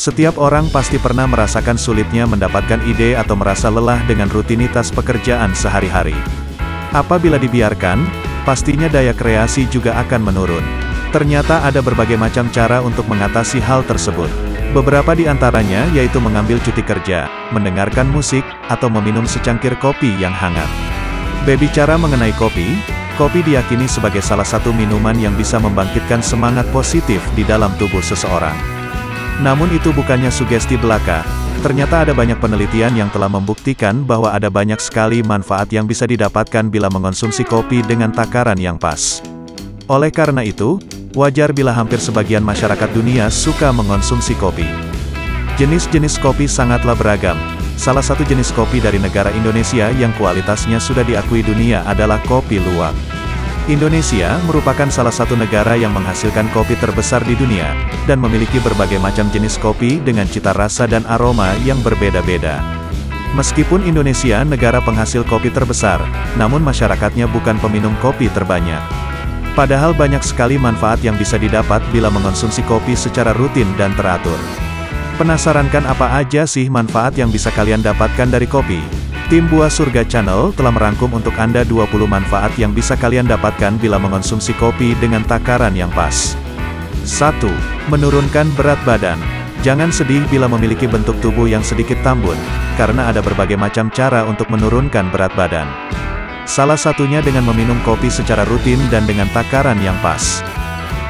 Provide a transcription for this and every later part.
Setiap orang pasti pernah merasakan sulitnya mendapatkan ide atau merasa lelah dengan rutinitas pekerjaan sehari-hari. Apabila dibiarkan, pastinya daya kreasi juga akan menurun. Ternyata ada berbagai macam cara untuk mengatasi hal tersebut. Beberapa di antaranya yaitu mengambil cuti kerja, mendengarkan musik, atau meminum secangkir kopi yang hangat. Berbicara mengenai kopi, kopi diyakini sebagai salah satu minuman yang bisa membangkitkan semangat positif di dalam tubuh seseorang. Namun itu bukannya sugesti belaka, ternyata ada banyak penelitian yang telah membuktikan bahwa ada banyak sekali manfaat yang bisa didapatkan bila mengonsumsi kopi dengan takaran yang pas. Oleh karena itu, wajar bila hampir sebagian masyarakat dunia suka mengonsumsi kopi. Jenis-jenis kopi sangatlah beragam. Salah satu jenis kopi dari negara Indonesia yang kualitasnya sudah diakui dunia adalah kopi luwak. Indonesia merupakan salah satu negara yang menghasilkan kopi terbesar di dunia, dan memiliki berbagai macam jenis kopi dengan cita rasa dan aroma yang berbeda-beda. Meskipun Indonesia negara penghasil kopi terbesar, namun masyarakatnya bukan peminum kopi terbanyak. Padahal banyak sekali manfaat yang bisa didapat bila mengonsumsi kopi secara rutin dan teratur. Penasaran kan apa aja sih manfaat yang bisa kalian dapatkan dari kopi? Tim Buah Surga Channel telah merangkum untuk Anda 20 manfaat yang bisa kalian dapatkan bila mengonsumsi kopi dengan takaran yang pas. 1. Menurunkan berat badan. Jangan sedih bila memiliki bentuk tubuh yang sedikit tambun, karena ada berbagai macam cara untuk menurunkan berat badan. Salah satunya dengan meminum kopi secara rutin dan dengan takaran yang pas.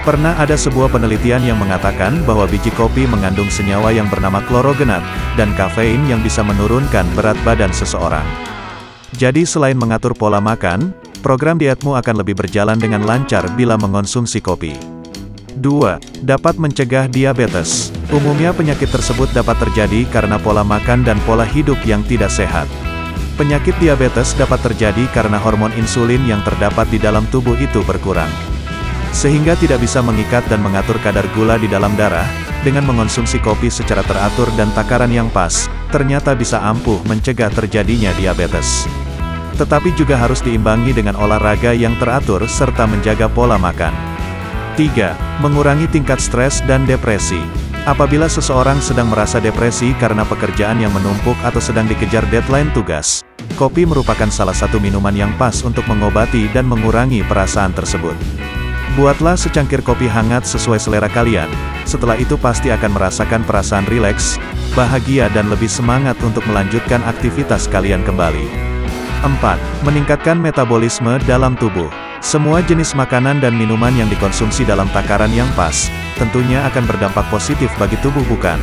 Pernah ada sebuah penelitian yang mengatakan bahwa biji kopi mengandung senyawa yang bernama klorogenat, dan kafein yang bisa menurunkan berat badan seseorang. Jadi selain mengatur pola makan, program dietmu akan lebih berjalan dengan lancar bila mengonsumsi kopi. 2. Dapat mencegah diabetes. Umumnya penyakit tersebut dapat terjadi karena pola makan dan pola hidup yang tidak sehat. Penyakit diabetes dapat terjadi karena hormon insulin yang terdapat di dalam tubuh itu berkurang, sehingga tidak bisa mengikat dan mengatur kadar gula di dalam darah. Dengan mengonsumsi kopi secara teratur dan takaran yang pas, ternyata bisa ampuh mencegah terjadinya diabetes. Tetapi juga harus diimbangi dengan olahraga yang teratur serta menjaga pola makan. 3. Mengurangi tingkat stres dan depresi. Apabila seseorang sedang merasa depresi karena pekerjaan yang menumpuk atau sedang dikejar deadline tugas, kopi merupakan salah satu minuman yang pas untuk mengobati dan mengurangi perasaan tersebut. Buatlah secangkir kopi hangat sesuai selera kalian, setelah itu pasti akan merasakan perasaan rileks, bahagia dan lebih semangat untuk melanjutkan aktivitas kalian kembali. 4. Meningkatkan metabolisme dalam tubuh. Semua jenis makanan dan minuman yang dikonsumsi dalam takaran yang pas, tentunya akan berdampak positif bagi tubuh bukan?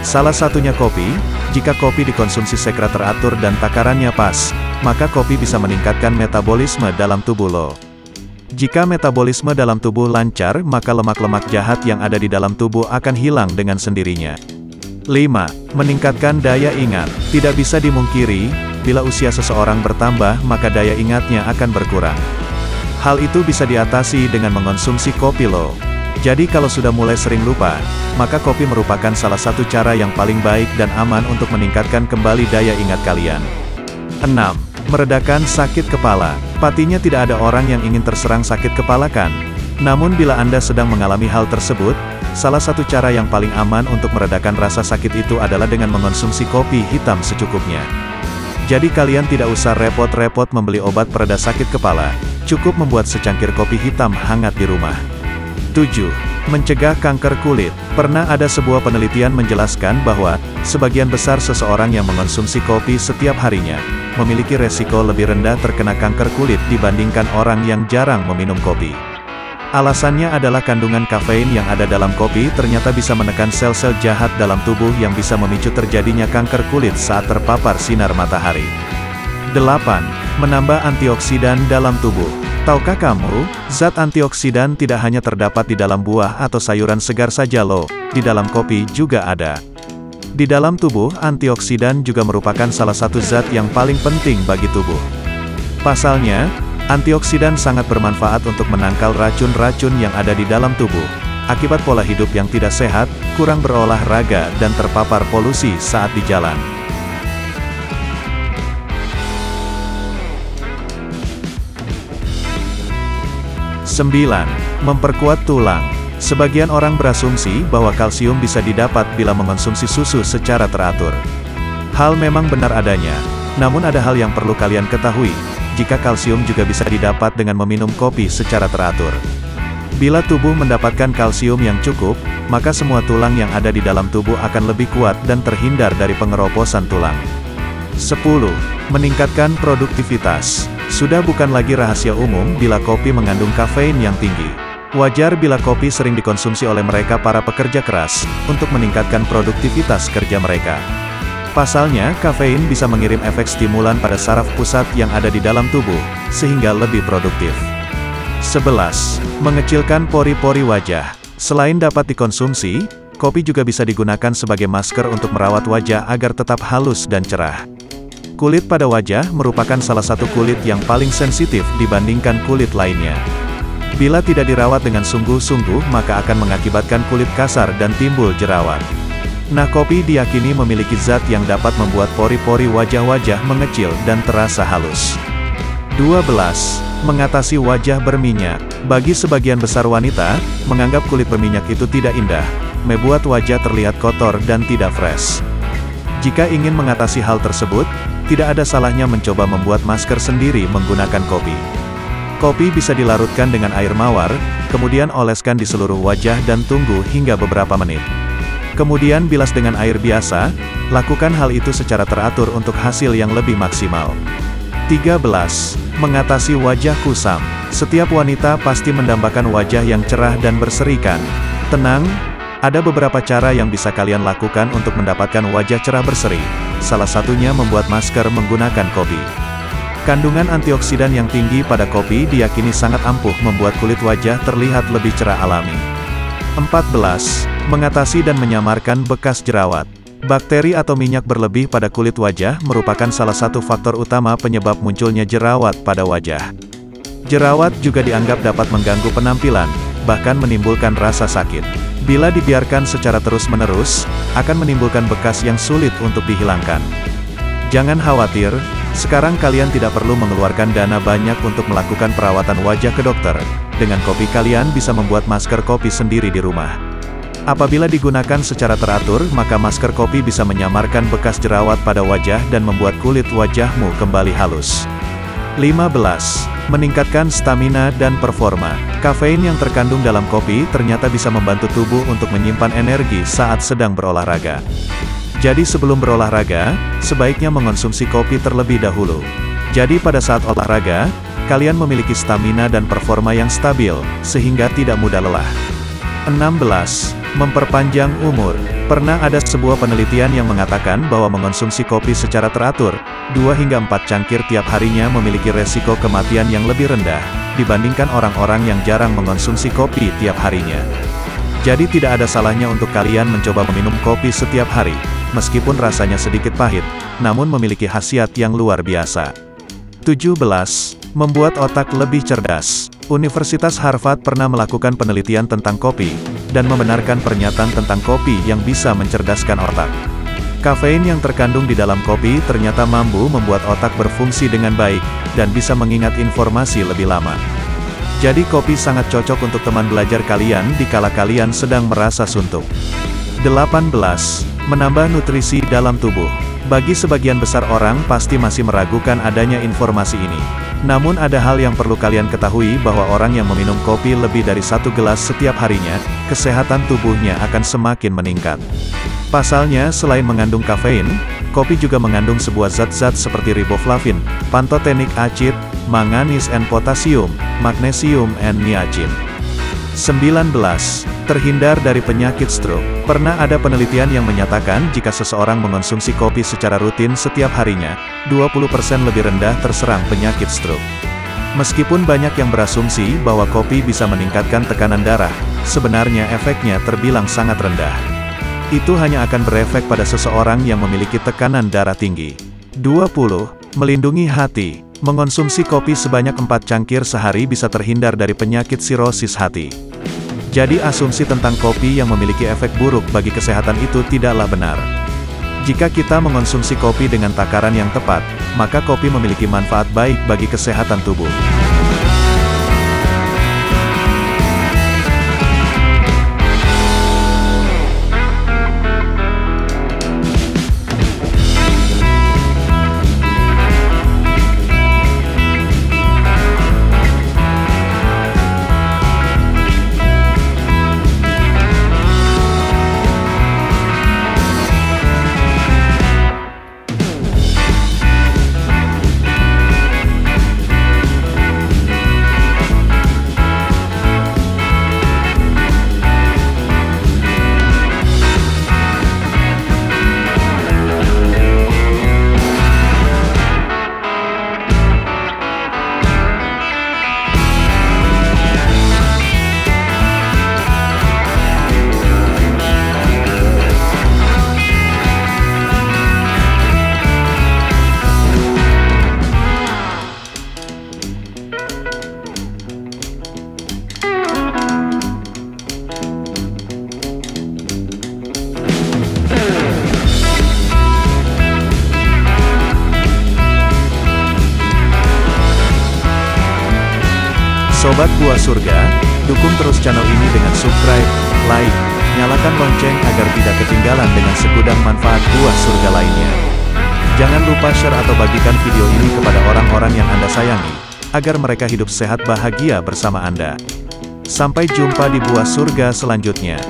Salah satunya kopi. Jika kopi dikonsumsi secara teratur dan takarannya pas, maka kopi bisa meningkatkan metabolisme dalam tubuh lo. Jika metabolisme dalam tubuh lancar, maka lemak-lemak jahat yang ada di dalam tubuh akan hilang dengan sendirinya. 5. Meningkatkan daya ingat. Tidak bisa dimungkiri, bila usia seseorang bertambah, maka daya ingatnya akan berkurang. Hal itu bisa diatasi dengan mengonsumsi kopi lo. Jadi kalau sudah mulai sering lupa, maka kopi merupakan salah satu cara yang paling baik dan aman untuk meningkatkan kembali daya ingat kalian. 6. Meredakan sakit kepala. Pastinya tidak ada orang yang ingin terserang sakit kepala kan? Namun bila Anda sedang mengalami hal tersebut, salah satu cara yang paling aman untuk meredakan rasa sakit itu adalah dengan mengonsumsi kopi hitam secukupnya. Jadi kalian tidak usah repot-repot membeli obat pereda sakit kepala, cukup membuat secangkir kopi hitam hangat di rumah. 7. Mencegah kanker kulit. Pernah ada sebuah penelitian menjelaskan bahwa, sebagian besar seseorang yang mengonsumsi kopi setiap harinya, memiliki resiko lebih rendah terkena kanker kulit dibandingkan orang yang jarang meminum kopi. Alasannya adalah kandungan kafein yang ada dalam kopi ternyata bisa menekan sel-sel jahat dalam tubuh yang bisa memicu terjadinya kanker kulit saat terpapar sinar matahari. 8. Menambah antioksidan dalam tubuh. Tahukah kamu, zat antioksidan tidak hanya terdapat di dalam buah atau sayuran segar saja loh, di dalam kopi juga ada. Di dalam tubuh, antioksidan juga merupakan salah satu zat yang paling penting bagi tubuh. Pasalnya, antioksidan sangat bermanfaat untuk menangkal racun-racun yang ada di dalam tubuh, akibat pola hidup yang tidak sehat, kurang berolahraga dan terpapar polusi saat di jalan. 9. Memperkuat tulang. Sebagian orang berasumsi bahwa kalsium bisa didapat bila mengonsumsi susu secara teratur. Hal memang benar adanya, namun ada hal yang perlu kalian ketahui, jika kalsium juga bisa didapat dengan meminum kopi secara teratur. Bila tubuh mendapatkan kalsium yang cukup, maka semua tulang yang ada di dalam tubuh akan lebih kuat dan terhindar dari pengeroposan tulang. 10. Meningkatkan produktivitas. Sudah bukan lagi rahasia umum bila kopi mengandung kafein yang tinggi. Wajar bila kopi sering dikonsumsi oleh mereka para pekerja keras, untuk meningkatkan produktivitas kerja mereka. Pasalnya, kafein bisa mengirim efek stimulan pada saraf pusat yang ada di dalam tubuh, sehingga lebih produktif. 11. Mengecilkan pori-pori wajah. Selain dapat dikonsumsi, kopi juga bisa digunakan sebagai masker untuk merawat wajah agar tetap halus dan cerah. Kulit pada wajah merupakan salah satu kulit yang paling sensitif dibandingkan kulit lainnya. Bila tidak dirawat dengan sungguh-sungguh, maka akan mengakibatkan kulit kasar dan timbul jerawat. Nah, kopi diyakini memiliki zat yang dapat membuat pori-pori wajah-wajah mengecil dan terasa halus. 12. Mengatasi wajah berminyak. Bagi sebagian besar wanita, menganggap kulit berminyak itu tidak indah, membuat wajah terlihat kotor dan tidak fresh. Jika ingin mengatasi hal tersebut, tidak ada salahnya mencoba membuat masker sendiri menggunakan kopi. Kopi bisa dilarutkan dengan air mawar, kemudian oleskan di seluruh wajah dan tunggu hingga beberapa menit. Kemudian bilas dengan air biasa, lakukan hal itu secara teratur untuk hasil yang lebih maksimal. 13. Mengatasi wajah kusam. Setiap wanita pasti mendambakan wajah yang cerah dan berseri kan? Tenang, ada beberapa cara yang bisa kalian lakukan untuk mendapatkan wajah cerah berseri. Salah satunya membuat masker menggunakan kopi. Kandungan antioksidan yang tinggi pada kopi diyakini sangat ampuh membuat kulit wajah terlihat lebih cerah alami. 14. Mengatasi dan menyamarkan bekas jerawat. Bakteri atau minyak berlebih pada kulit wajah merupakan salah satu faktor utama penyebab munculnya jerawat pada wajah. Jerawat juga dianggap dapat mengganggu penampilan, bahkan menimbulkan rasa sakit. Bila dibiarkan secara terus-menerus, akan menimbulkan bekas yang sulit untuk dihilangkan. Jangan khawatir, sekarang kalian tidak perlu mengeluarkan dana banyak untuk melakukan perawatan wajah ke dokter. Dengan kopi kalian bisa membuat masker kopi sendiri di rumah. Apabila digunakan secara teratur, maka masker kopi bisa menyamarkan bekas jerawat pada wajah dan membuat kulit wajahmu kembali halus. 15. Meningkatkan stamina dan performa. Kafein yang terkandung dalam kopi ternyata bisa membantu tubuh untuk menyimpan energi saat sedang berolahraga. Jadi sebelum berolahraga, sebaiknya mengonsumsi kopi terlebih dahulu. Jadi pada saat olahraga, kalian memiliki stamina dan performa yang stabil, sehingga tidak mudah lelah. 16. Memperpanjang umur. Pernah ada sebuah penelitian yang mengatakan bahwa mengonsumsi kopi secara teratur, 2 hingga 4 cangkir tiap harinya memiliki resiko kematian yang lebih rendah, dibandingkan orang-orang yang jarang mengonsumsi kopi tiap harinya. Jadi tidak ada salahnya untuk kalian mencoba meminum kopi setiap hari, meskipun rasanya sedikit pahit, namun memiliki khasiat yang luar biasa. 17. Membuat otak lebih cerdas. Universitas Harvard pernah melakukan penelitian tentang kopi, dan membenarkan pernyataan tentang kopi yang bisa mencerdaskan otak. Kafein yang terkandung di dalam kopi ternyata mampu membuat otak berfungsi dengan baik, dan bisa mengingat informasi lebih lama. Jadi kopi sangat cocok untuk teman belajar kalian dikala kalian sedang merasa suntuk. 18. Menambah nutrisi dalam tubuh. Bagi sebagian besar orang pasti masih meragukan adanya informasi ini. Namun ada hal yang perlu kalian ketahui bahwa orang yang meminum kopi lebih dari 1 gelas setiap harinya, kesehatan tubuhnya akan semakin meningkat. Pasalnya, selain mengandung kafein, kopi juga mengandung sebuah zat-zat seperti riboflavin, pantothenic acid, manganis and potasium, magnesium and niacin. 19. Terhindar dari penyakit stroke. Pernah ada penelitian yang menyatakan jika seseorang mengonsumsi kopi secara rutin setiap harinya, 20% lebih rendah terserang penyakit stroke. Meskipun banyak yang berasumsi bahwa kopi bisa meningkatkan tekanan darah, sebenarnya efeknya terbilang sangat rendah. Itu hanya akan berefek pada seseorang yang memiliki tekanan darah tinggi. 20. Melindungi hati. Mengonsumsi kopi sebanyak 4 cangkir sehari bisa terhindar dari penyakit sirosis hati. Jadi asumsi tentang kopi yang memiliki efek buruk bagi kesehatan itu tidaklah benar. Jika kita mengonsumsi kopi dengan takaran yang tepat, maka kopi memiliki manfaat baik bagi kesehatan tubuh. Sobat Buah Surga, dukung terus channel ini dengan subscribe, like, nyalakan lonceng agar tidak ketinggalan dengan segudang manfaat Buah Surga lainnya. Jangan lupa share atau bagikan video ini kepada orang-orang yang Anda sayangi, agar mereka hidup sehat bahagia bersama Anda. Sampai jumpa di Buah Surga selanjutnya.